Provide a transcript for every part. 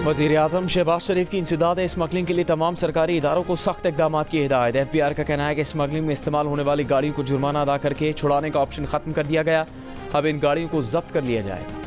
वज़ीर-ए-आज़म शहबाज शरीफ की इंसदाद स्मगलिंग के लिए तमाम सरकारी इदारों को सख्त इक़दाम की हिदायत। FBI का कहना है कि स्मगलिंग में इस्तेमाल होने वाली गाड़ियों को जुर्माना अदा करके छुड़ाने का ऑप्शन ख़त्म कर दिया गया। अब इन गाड़ियों को जब्त कर लिया जाएगा।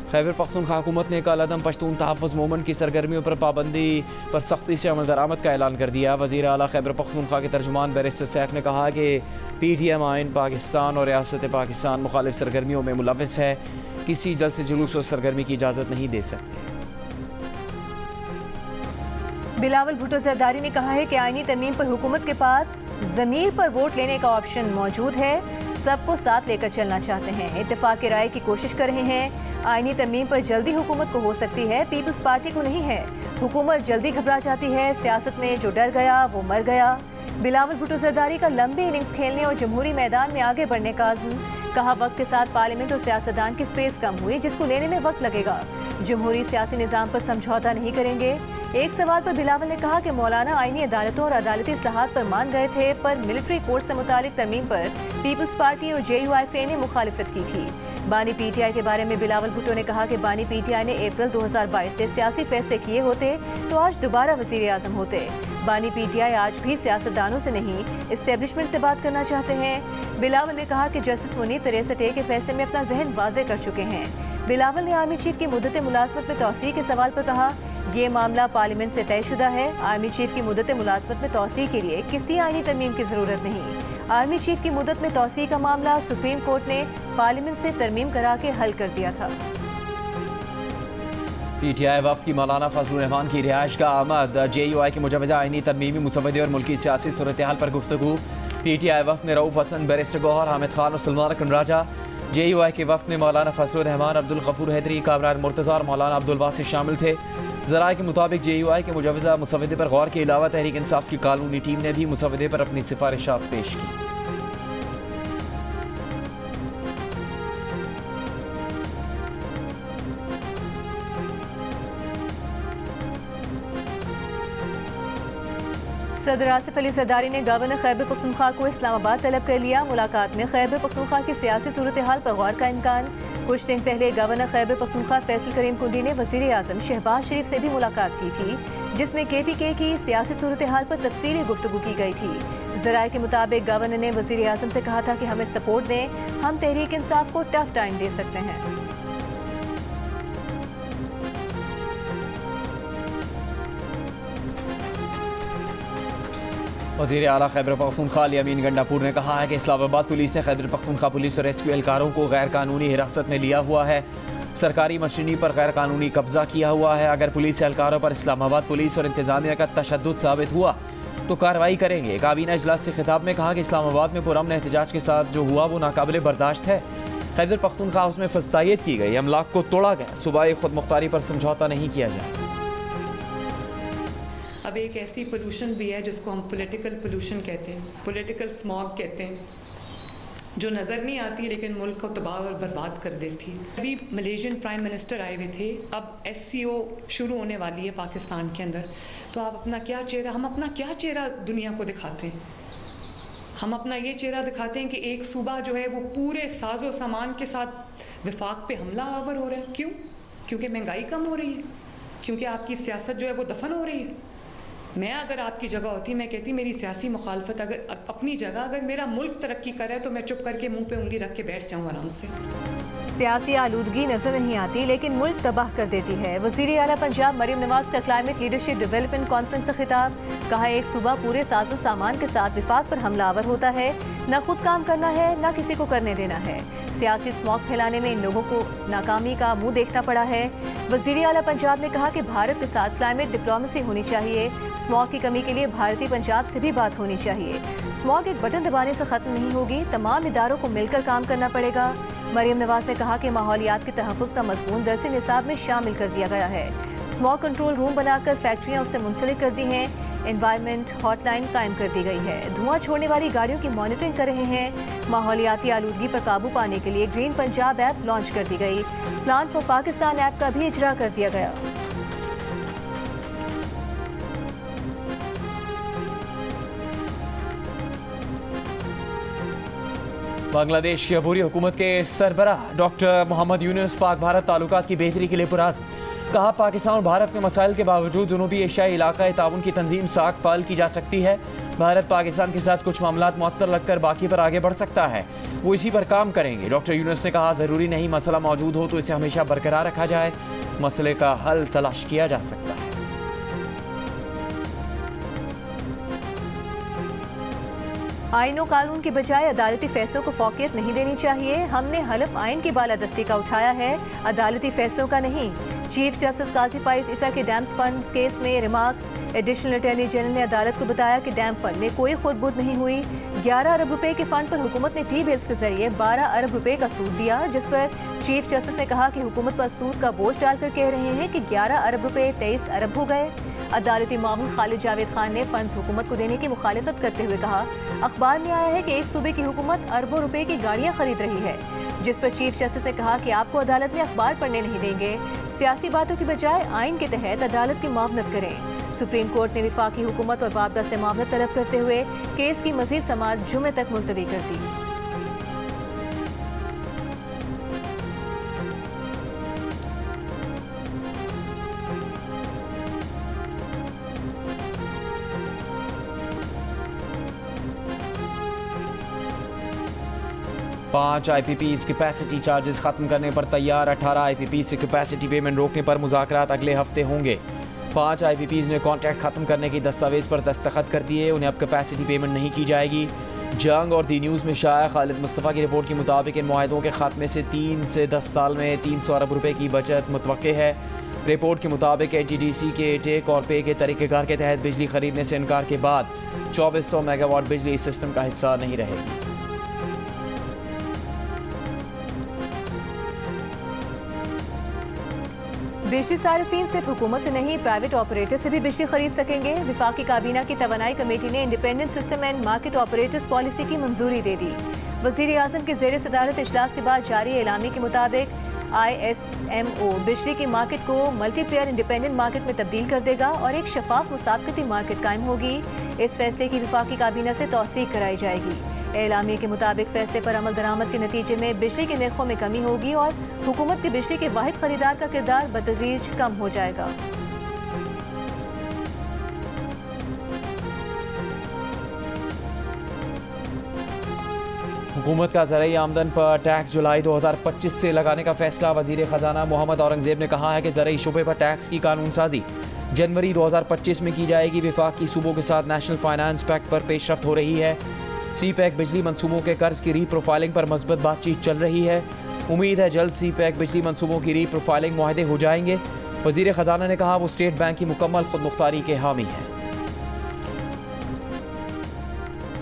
खैबर पख्तूनख्वा हुकूमत ने कल अदम पश्तून तहफ़्फ़ुज़ मूवमेंट की सरगर्मियों पर पाबंदी पर सख्ती से अमल दरामद का ऐलान कर दिया। वज़ीर आला खैबर पख्तूनख्वा के तर्जुमान बैरिस्टर सैफ ने कहा कि PTM आइन पाकिस्तान और रियासत पाकिस्तान मुखालिफ सरगर्मियों में मुलव्वस है, किसी जलसे जुलूस और सरगर्मी की इजाज़त नहीं दे सकते। बिलावल भुट्टो जरदारी ने कहा है कि आईनी तरमीम पर हुकूमत के पास ज़मीर पर वोट लेने का ऑप्शन मौजूद है, सबको साथ लेकर चलना चाहते हैं, इत्तेफाक की राय की कोशिश कर रहे हैं। आईनी तरमीम पर जल्दी हुकूमत को हो सकती है, पीपल्स पार्टी को नहीं है। हुकूमत जल्दी घबरा जाती है, सियासत में जो डर गया वो मर गया। बिलावल भुट्टो जरदारी का लंबी इनिंग्स खेलने और जमहूरी मैदान में आगे बढ़ने का अज़्म। कहा वक्त के साथ पार्लियामेंट और सियासतदान की स्पेस कम हुई, जिसको लेने में वक्त लगेगा। जमहूरी सियासी निज़ाम पर समझौता नहीं करेंगे। एक सवाल पर बिलावल ने कहा कि मौलाना आईनी अदालतों और अदालती इस्लाहात पर मान गए थे, पर मिलिट्री कोर्ट से मुतालिक तरमीम पर पीपल्स पार्टी और JUIFA ने मुखालिफत की थी। बानी PTI के बारे में बिलावल भुट्टो ने कहा कि बानी PTI ने अप्रैल 2022 से सियासी फैसले किए होते तो आज दोबारा वज़ीर-ए-आज़म होते। बानी PTI आज भी सियासतदानों से नहीं, इस्टेब्लिशमेंट से बात करना चाहते हैं। बिलावल ने कहा कि जस्टिस मुनीर 63A के फैसले में अपना जहन वाज़े कर चुके हैं। बिलावल ने आर्मी चीफ की मुद्दत मुलाजमत में तौसीह के सवाल पर कहा, ये मामला पार्लियामेंट से तयशुदा है। आर्मी चीफ की मुद्दत मुलाजमत में तौसीह के लिए किसी आईनी तरमीम की ज़रूरत नहीं। आर्मी चीफ की मुद्दत में तौसीह का मामला सुप्रीम कोर्ट ने पार्लियामेंट से तरमीम करा के हल कर दिया था। PTI वफ़द की मौलाना फजलुर रहमान की रिहाइश का आमद। JUI की मुजवज़ा आईनी तरमीमी मुसवदे और मुल्की सियासी सूरत-ए-हाल पर गुफ्तगू। PTI वफ़द में रऊफ़ हसन, बैरिस्टर गौहर, हामिद खान और सलमान अकन राजा। JUI के वफ़द में मौलाना फजलुर रहमान, अब्दुल गफूर हैदरी, कामरान मुर्तज़ा और मौलाना अब्दुल वासित शामिल थे। ज़राए के मुताबिक JUI के मुजवज़ा मुसवदे पर गौर के अलावा तहरीक इंसाफ की कानूनी टीम ने भी मुसवदे पर अपनी सिफारिशात पेश की। सदर आसिफ अली जरदारी ने गवर्नर खैबर पख्तूनख्वा को इस्लामाबाद तलब कर लिया। मुलाकात में खैबर पख्तूनख्वा की सियासी सूरत हाल पर गौर का इम्कान। कुछ दिन पहले गवर्नर खैबर पख्तूनख्वा फैसल करीम कुंडी ने वज़ीर-ए-आज़म शहबाज शरीफ से भी मुलाकात की थी, जिसमें KPK की सियासी सूरत हाल पर तफसीली गुफ्तगू की गई थी। ज़राए के मुताबिक गवर्नर ने वज़ीर-ए-आज़म से कहा था कि हमें सपोर्ट दें, हम तहरीक इंसाफ को टफ टाइम दे सकते हैं। वज़ीर आला खैबर पख्तूनख्वा अली अमीन गंडापुर ने कहा है कि इस्लामाबाद पुलिस ने खैबर पख्तूनख्वा पुलिस और रेस्क्यू एहलकारों को गैर कानूनी हिरासत में लिया हुआ है। सरकारी मशीनरी पर गैर कानूनी कब्जा किया हुआ है। अगर पुलिस एहलकारों पर इस्लामाबाद पुलिस और इंतजामिया का तशद्दुद साबित हुआ तो कार्रवाई करेंगे। काबीना इजलास से खिताब में कहा कि इस्लामाबाद में पुरअमन एहतजाज के साथ जो हुआ वो नाकाबिले बर्दाश्त है। खैबर पख्तूनख्वा हाउस में फस्तायत की गई, अमलाक को तोड़ा गया, सूबाई खुद मुख्तारी पर समझौता नहीं किया जाए। अब एक ऐसी पोल्यूशन भी है जिसको हम पॉलिटिकल पोल्यूशन कहते हैं, पॉलिटिकल स्मॉग कहते हैं, जो नज़र नहीं आती लेकिन मुल्क को तबाह और बर्बाद कर देती है। अभी मलेशियन प्राइम मिनिस्टर आए हुए थे, अब SCO शुरू होने वाली है पाकिस्तान के अंदर, तो आप हम अपना क्या चेहरा दुनिया को दिखाते हैं? हम अपना ये चेहरा दिखाते हैं कि एक सूबा जो है वो पूरे साजो सामान के साथ विफाक पे हमला आवर हो रहा है। क्यों? क्योंकि महंगाई कम हो रही है, क्योंकि आपकी सियासत जो है वो दफन हो रही है। मैं अगर आपकी जगह होती, मैं कहती मेरी सियासी मुखालफत अगर अपनी जगह, अगर मेरा मुल्क तरक्की करे तो मैं चुप करके मुंह पे उंगली रख के बैठ जाऊँ आराम से। सियासी आलूदगी नजर नहीं आती लेकिन मुल्क तबाह कर देती है। वज़ीर आला पंजाब मरीम नवाज का क्लाइमेट लीडरशिप डेवलपमेंट कॉन्फ्रेंस से खिताब। कहा एक सूबा पूरे साजो सामान के साथ विफाक पर हमलावर होता है, न खुद काम करना है न किसी को करने देना है। सियासी स्मॉग फैलाने में इन लोगों को नाकामी का मुंह देखना पड़ा है। वज़ीर आला पंजाब ने कहा कि भारत के साथ क्लाइमेट डिप्लोमेसी होनी चाहिए। स्मॉग की कमी के लिए भारतीय पंजाब से भी बात होनी चाहिए। स्मॉग एक बटन दबाने से ख़त्म नहीं होगी, तमाम इदारों को मिलकर काम करना पड़ेगा। मरीम नवाज ने कहा कि माहौलियात के तहफ़्फ़ुज़ का मज़मून दरसे निसाब में शामिल कर दिया गया है। स्मॉग कंट्रोल रूम बनाकर फैक्ट्रियाँ उससे मुंसलिक कर दी हैं। एनवायरनमेंट हॉटलाइन कायम कर दी गई है। धुआं छोड़ने वाली गाड़ियों की मॉनिटरिंग कर रहे हैं। माहौलियाती आलूदगी पर काबू पाने के लिए ग्रीन पंजाब ऐप लॉन्च कर दी गई। प्लान फॉर पाकिस्तान ऐप का भी इजरा कर दिया गया। बांग्लादेश की अबूरी हुकूमत के सरबराह डॉक्टर मोहम्मद यूनुस पाक भारत ताल्लुकात की बेहतरी के लिए पुराज़्म। कहा, पाकिस्तान और भारत में मसाइल के बावजूद जनूबी एशियाई इलाका ताउन की तंजीम साख फाल की जा सकती है। भारत पाकिस्तान के साथ कुछ मामलात मुअत्तल रखकर बाकी पर आगे बढ़ सकता है, वो इसी पर काम करेंगे। डॉक्टर यूनुस ने कहा, ज़रूरी नहीं मसला मौजूद हो तो इसे हमेशा बरकरार रखा जाए, मसले का हल तलाश किया जा सकता है। आईन और कानून के बजाय अदालती फैसलों को फौकियत नहीं देनी चाहिए। हमने हलफ आइन की बालादस्ती का उठाया है, अदालती फैसलों का नहीं। चीफ जस्टिस काजी फाइज ईसा के डैम्स फंड्स केस में रिमार्क्स। एडिशनल अटॉर्नी जनरल ने अदालत को बताया कि डैम फंड में कोई खुर्द-बुर्द नहीं हुई। 11 अरब रुपए के फंड पर हुकूमत ने टी बिल्स के जरिए 12 अरब रुपए का सूद दिया, जिस पर चीफ जस्टिस ने कहा कि हुकूमत पर सूद का बोझ डालकर कह रहे हैं कि 11 अरब रुपए 23 अरब हो गए। अदालती मामूल खालिद जावेद खान ने फंड्स हुकूमत को देने की मुखालिफत करते हुए कहा, अखबार में आया है कि एक सूबे की हुकूमत अरबों रुपए की गाड़ियां खरीद रही है, जिस पर चीफ जस्टिस ने कहा कि आपको अदालत में अखबार पढ़ने नहीं देंगे। सियासी बातों की बजाय आइन के तहत अदालत की मामलत करें। सुप्रीम कोर्ट ने वफाकी हुकूमत और बाबदा से मामलत तलब करते हुए केस की मजीद समाअत जुमे तक मुलतवी कर दी। पांच IPPs कैपेसिटी चार्जेस खत्म करने पर तैयार। 18 IPPs से कैपेसिटी पेमेंट रोकने पर मुज़ाकरात अगले हफ्ते होंगे। 5 IPPs ने कॉन्ट्रैक्ट खत्म करने की दस्तावेज पर दस्तखत कर दिए, उन्हें अब कैपेसिटी पेमेंट नहीं की जाएगी। जंग और दी न्यूज़ में शाया खालिद मुस्तफ़ा की रिपोर्ट के मुताबिक इन मुआहदों के खात्मे से 3 से 10 साल में 300 अरब रुपए की बचत मुतवक्के है। रिपोर्ट के मुताबिक NTDC के टेक और पे के तरीक़ेकार के तहत बिजली खरीदने से इनकार के बाद 2400 मेगावाट बिजली इस सिस्टम का हिस्सा नहीं रहेगी। बिजली सार्फिन सिर्फ हुकूमत से नहीं, प्राइवेट ऑपरेटर से भी बिजली खरीद सकेंगे। वफाकी काबीना की तवानाई कमेटी ने independent system and market operators policy की मंजूरी दे दी। वज़ीर आज़म के ज़ेर सदारत इजलास के बाद जारी एलामी के मुताबिक ISMO बिजली की मार्केट को मल्टीप्लेयर इंडिपेंडेंट मार्केट में तब्दील कर देगा और एक शफाफ मुसाबकती मार्केट कायम होगी। इस फैसले की वफाकी काबीना से तौसीक कराई जाएगी। एलामी के मुताबिक फैसले पर अमल दरामद के नतीजे में बिजली के निर्खों में कमी होगी और हुकूमत के बिजली के वाहिद खरीदार का किरदार बतदरीज कम हो जाएगा। हुकूमत का ज़राई आमदन पर टैक्स जुलाई 2025 से लगाने का फैसला। वज़ीर ख़जाना मोहम्मद औरंगज़ेब ने कहा है कि ज़राई शुबे पर टैक्स की कानून साजी जनवरी 2025 में की जाएगी। वफाकी सूबों के साथ नेशनल फाइनेंस पैक्ट पर पेशरफ्त हो रही है। CPEC बिजली मनसूबों के कर्ज की रीप्रोफाइलिंग पर मस्बत बातचीत चल रही है। उम्मीद है जल्द CPEC बिजली मनसूबों की रीप्रोफाइलिंग मुआहदे हो जाएंगे। वज़ीर ख़जाना ने कहा, वो स्टेट बैंक की मुकम्मल खुदमुख्तारी के हामी हैं।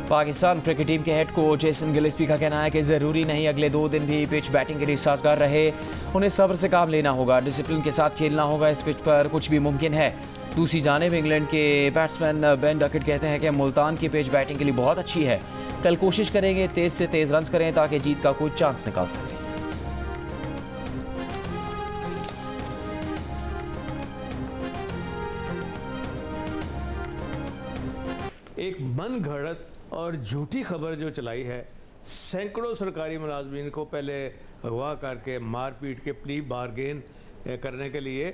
पाकिस्तान क्रिकेट टीम के हेड कोच जेसन गिलेस्पी का कहना है कि ज़रूरी नहीं अगले 2 दिन भी पिच बैटिंग के लिए साजगार रहे, उन्हें सब्र से काम लेना होगा, डिसिप्लिन के साथ खेलना होगा। इस पिच पर कुछ भी मुमकिन है। दूसरी जानिब इंग्लैंड के बैट्समैन बेन डकेट कहते हैं कि मुल्तान की पिच बैटिंग के लिए बहुत अच्छी है, कल कोशिश करेंगे तेज़ से तेज़ रन करें ताकि जीत का कोई चांस निकाल सकें। एक मन घड़त और झूठी खबर जो चलाई है, सैकड़ों सरकारी मुलाजमीन को पहले अगवा करके मारपीट के प्ली बारगेन करने के लिए,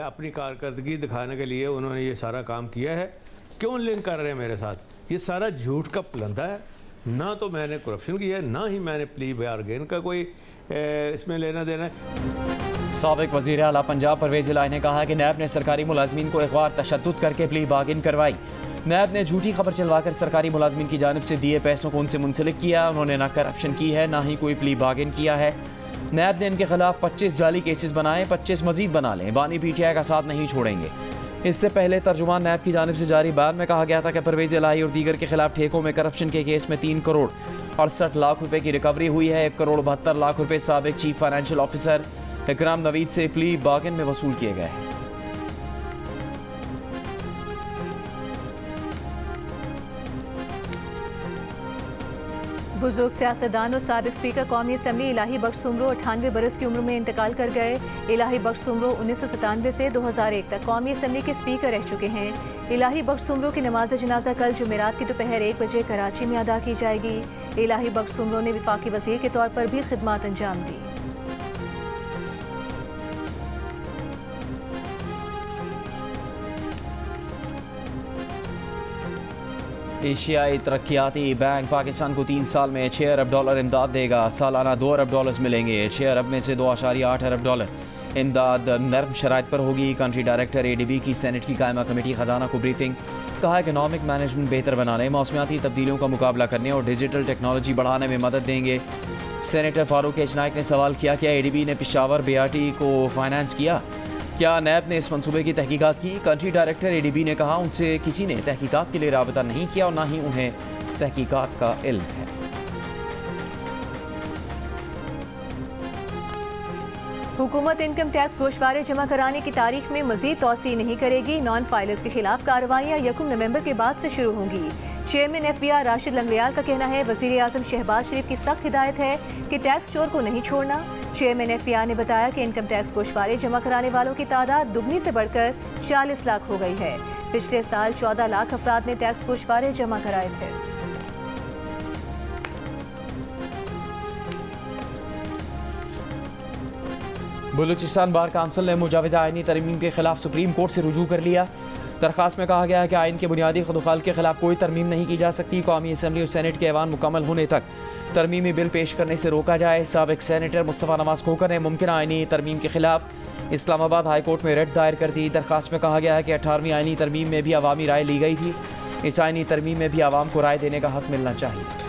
अपनी कारकर्दगी दिखाने के लिए उन्होंने ये सारा काम किया है। क्यों लिंक कर रहे हैं मेरे साथ? ये सारा झूठ का पलंदा है। ना तो मैंने करप्शन किया है, ना ही मैंने प्ली बारगेन का कोई इसमें लेना देना है। साबिक वज़ीर आला पंजाब परवेज़ इलाही ने कहा कि नैब ने सरकारी मुलाजमीन को अगवा तशद्दुद करके प्ली बारगेन करवाई। नैब ने झूठी खबर चलवाकर सरकारी मुलाजमीन की जानिब से दिए पैसों को उनसे मुंसलिक किया। उन्होंने ना करप्शन की है, ना ही कोई प्ली बारगेन किया है। नैब ने इनके खिलाफ 25 जाली केसेस बनाए, 25 मजीद बना लें। बानी PTI का साथ नहीं छोड़ेंगे। इससे पहले तर्जुमान नैब की जानिब से जारी बयान में कहा गया था कि परवेज़ इलाही और दीगर के खिलाफ ठेकों में करप्शन के केस में 3 करोड़ 68 लाख रुपए की रिकवरी हुई है। 1 करोड़ 72 लाख रुपए साबिक चीफ फाइनेंशियल ऑफिसर इकराम नवीद से प्ली बारगेन में वसूल किए गए हैं। बुजुर्ग सियासतदान और साबिक स्पीकर कौमी असम्बली इलाही बख्श सुमरो 98 बरस की उम्र में इंतकाल कर गए। इलाही बख्श सुमरो 1997 से 2001 तक कौमी असम्बली के स्पीकर रह चुके हैं। इलाही बख्श सुमरो की नमाज जनाजा कल जुमेरात की दोपहर 1 बजे कराची में अदा की जाएगी। इलाही बख्श सुमरो ने वफाकी वज़ीर के तौर पर भी खिदमत अंजाम दी। एशियाई तरक्याती बैंक पाकिस्तान को 3 साल में $6 अरब इमदाद देगा। सालाना $2 अरब मिलेंगे। $6 अरब में से $2.8 अरब इमदाद नर्म शराइत पर होगी। कंट्री डायरेक्टर ADB की सेनेट की कायमा कमेटी खजाना को ब्रीफिंग। कहा इकनॉमिक मैनेजमेंट बेहतर बनाने, मौसमियाती तब्दीलियों का मुकाबला करने और डिजिटल टेक्नोलॉजी बढ़ाने में मदद देंगे। सेनेटर फारूक एच नाइक ने सवाल किया, क्या ADB ने पेशावर BRT को फाइनेंस किया? क्या नैब ने इस मंसूबे की तहकीकात की? कंट्री डायरेक्टर ADB ने कहा उनसे किसी ने तहकीकात के लिए राबता नहीं किया और ना ही उन्हें तहकीकात का इल्म है। हुकूमत इनकम टैक्स गोशवारे जमा कराने की तारीख में मजीद तौसी नहीं करेगी। नॉन फाइलर्स के खिलाफ कार्रवाइयाँ 1 नवंबर के बाद से शुरू होंगी। चेयरमैन FBI राशिद लंगड़ियाल का कहना है वज़ीर आज़म शहबाज शरीफ की सख्त हिदायत है कि टैक्स चोर को नहीं छोड़ना। चेयरमैन FBI ने बताया कि इनकम टैक्स गोशवारे जमा कराने वालों की तादाद दुगनी से बढ़कर 40 लाख हो गई है। पिछले साल 14 लाख अफराद ने टैक्स गोशवारे जमा कराए थे। बलूचिस्तान बार काउंसिल ने मुजाविजा आईनी तरमीम के खिलाफ सुप्रीम कोर्ट से रुजू कर लिया। दरखास्त में कहा गया है कि आइन के बुनियादी खदुखाल के खिलाफ कोई तरमीम नहीं की जा सकती। कौमी असम्बली और सेनेट के ऐवान मुकम्मल होने तक तरमीमी बिल पेश करने से रोका जाए। साबिक सेनेटर मुस्तफ़ा नवाज खोकर ने मुमकिन आइनी तरमीम के खिलाफ इस्लामाबाद हाई कोर्ट में रिट दायर कर दी। दरखास्त में कहा गया है कि 18वीं आइनी तरमीम में भी अवामी राय ली गई थी। इस आइनी तरमीम में भी आवाम को राय देने का हक मिलना चाहिए।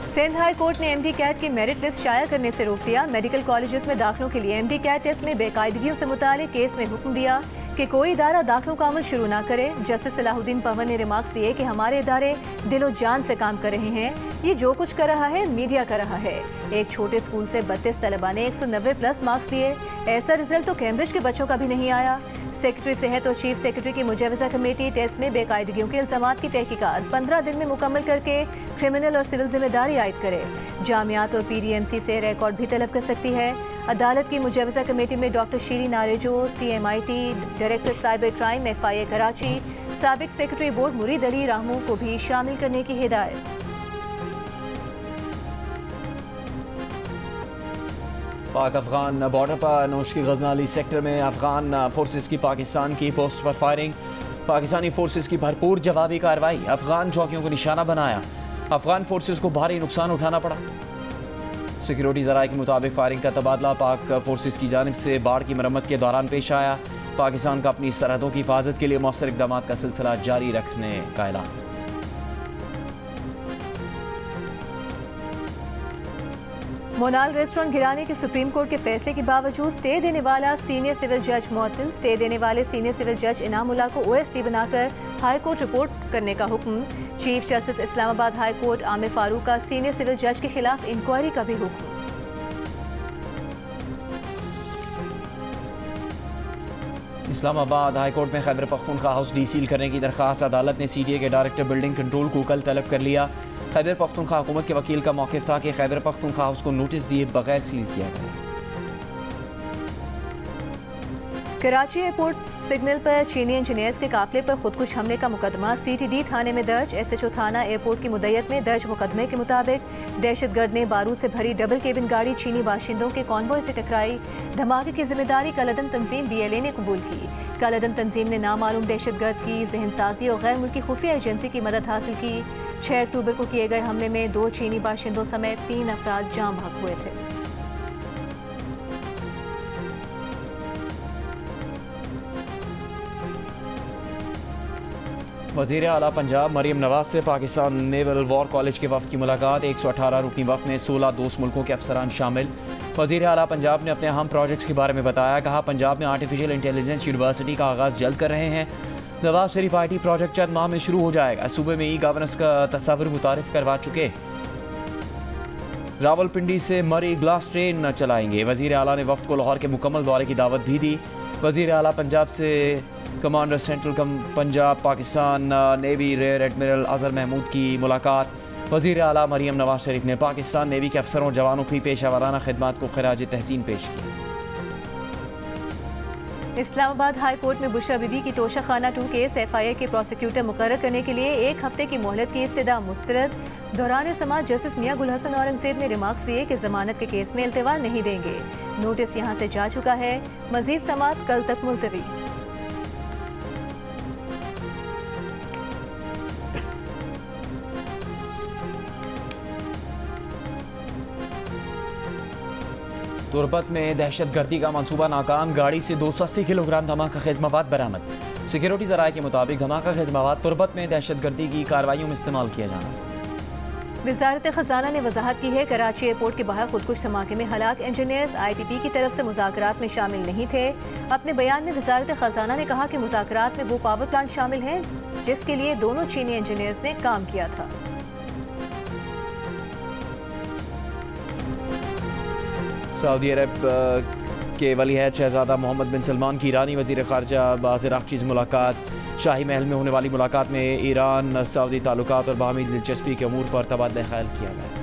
सिंध हाई कोर्ट ने MD कैट की मेरिट लिस्ट शाया करने से रोक दिया। मेडिकल कॉलेजेस में दाखिलों के लिए MD कैट टेस्ट में बेकायदगियों से मुताल्लिक केस में हुक्म दिया कि कोई इदारा दाखिलों का अमल शुरू ना करे। जस्टिस सलाहुद्दीन पवन ने रिमार्क्स दिए कि हमारे इदारे दिलो जान से काम कर रहे हैं। ये जो कुछ कर रहा है मीडिया कर रहा है। एक छोटे स्कूल से 32 तलबा ने 190+ मार्क्स लिए। ऐसा रिजल्ट तो कैम्ब्रिज के बच्चों का भी नहीं आया। सेक्रेटरी सेहत और चीफ सेक्रेटरी की मुजाविजा कमेटी टेस्ट में बेकायदगियों के इल्जामात की तहकीकात 15 दिन में मुकम्मल करके क्रिमिनल और सिविल जिम्मेदारी आयद करे। जामियात और PDMC से रिकॉर्ड भी तलब कर सकती है। अदालत की मुजाविजा कमेटी में डॉक्टर शीरी नारेजो, CMIT director cyber crime FIA Karachi, साबिक सेक्रेटरी बोर्ड मुरीद अली रामू को भी शामिल करने की हिदायत। पाक अफगान बॉर्डर पर नोश की गजनाली सेक्टर में अफगान फोर्सेस की पाकिस्तान की पोस्ट पर फायरिंग। पाकिस्तानी फोर्सेस की भरपूर जवाबी कार्रवाई। अफगान चौकियों को निशाना बनाया। अफगान फोर्सेस को भारी नुकसान उठाना पड़ा। सिक्योरिटी ज़राए के मुताबिक फायरिंग का तबादला पाक फोर्सेस की जानिब से बाढ़ की मरम्मत के दौरान पेश आया। पाकिस्तान का अपनी सरहदों की हिफाजत के लिए मौसर इक़दाम का सिलसिला जारी रखने का ऐलान। मोनाल रेस्टोरेंट गिराने के सुप्रीम कोर्ट के फैसले के बावजूद स्टे देने वाला सीनियर सिविल जज मुअत्तल। स्टे देने वाले सीनियर सिविल जज इनामुल्लाह को OSD बनाकर हाई कोर्ट रिपोर्ट करने का हुक्म। Chief justice Islamabad high court Aamir Farooq का सीनियर सिविल जज के खिलाफ इंक्वायरी का भी हुक्म। इस्लामाबाद हाई कोर्ट में खैबर पख्तूनख्वा हाउस डीसील करने की दरख्वास्त। अदालत ने CTA के डायरेक्टर बिल्डिंग कंट्रोल को कल तलब कर लिया। खैबर पख्तूनख्वा हुकूमत के वकील का मौक़िफ़ था कि खैबर पख्तूनख्वा हाउस को नोटिस दिए बगैर सील किया गया। कराची एयरपोर्ट सिग्नल पर चीनी इंजीनियर्स के काफिले पर खुदकुश हमले का मुकदमा CTD थाने में दर्ज। SHO थाना एयरपोर्ट की मुद्दत में दर्ज मुकदमे के मुताबिक दहशतगर्द ने बारूद से भरी डबल केबिन गाड़ी चीनी बाशिंदों के कॉन्वॉय से टकराई। धमाके की जिम्मेदारी कलअदम तंजीम BLA ने कबूल की। कलअदम तंजीम ने नामालूम दहशतगर्द की जहनसाजी और गैर मुल्की खुफिया एजेंसी की मदद हासिल की। 6 अक्टूबर को किए गए हमले में 2 चीनी बाशिंदों समेत 3 अफराद जाम भाग हुए थे। वज़ीर आला पंजाब मरीम नवाज से पाकिस्तान नेवल वॉर कॉलेज के वफ़द की मुलाकात। 118 रुकनी वफ़द में 16 दोस्त मुल्कों के अफसरान शामिल। वज़ीर आला पंजाब ने अपने अहम प्रोजेक्ट्स के बारे में बताया। कहा पंजाब में आर्टिफिशियल इंटेलिजेंस यूनिवर्सिटी का आगाज़ जल्द कर रहे हैं। नवाज शरीफ IT प्रोजेक्ट चंद माह में शुरू हो जाएगा। सूबे में ई गवर्नेंस का तस्वीर मुतारिफ करवा चुके। रावलपिंडी से मरी ग्लास ट्रेन चलाएंगे। वज़ीर आला ने वफ्द को लाहौर के मुकम्मल दौरे की दावत भी दी। वज़ीर आला पंजाब से commander central Punjab Pakistan navy rear admiral Azhar Mahmood की मुलाकात। वज़ीर आला मरियम नवाज शरीफ ने पाकिस्तान नेवी के अफसरों जवानों की पेशा वाराना खिदमात को खराज तहसीन पेश की। इस्लामाबाद हाई कोर्ट में बुशरा बीबी की तोशाखाना 2 केस FIA के प्रोसिक्यूटर मुकर्रर करने के लिए 1 हफ्ते की मोहलत की इस्तदा मुस्तरद। दौरान समाअत जस्टिस मियां गुल हसन औरंगजेब ने रिमार्क्स दिए कि जमानत के केस में इल्तिवा नहीं देंगे। नोटिस यहां से जा चुका है। मजीद समाअत कल तक मुलतवी। तुरबत में दहशतगर्दी का मंसूबा नाकाम। गाड़ी से 280 किलोग्राम धमाका खेज मवाद बरामद। सिक्योरिटी ज़राए के मुताबिक धमाका खेज मवाद तुरबत में दहशतगर्दी की कार्रवाइयों में इस्तेमाल किया जाना। वज़ारत ख़ज़ाना ने वजाहत की है कराची एयरपोर्ट के बाहर खुदकुश धमाके में हलाक इंजीनियर्स ITP की तरफ से मुज़ाकरात में शामिल नहीं थे। अपने बयान में वज़ारत ख़ज़ाना ने कहा कि मुज़ाकरात में वो पावर प्लांट शामिल हैं जिसके लिए दोनों चीनी इंजीनियर्स ने काम किया था। सऊदी अरब के वलीअहद शहजादा मोहम्मद बिन सलमान की ईरानी वज़ीर ख़ारजा बाज़ राक़चीज़ मुलाकात। शाही महल में होने वाली मुलाकात में ईरान सऊदी ताल्लुकात और बाहमी दिलचस्पी के अमूर पर तबादला ख्याल किया गया।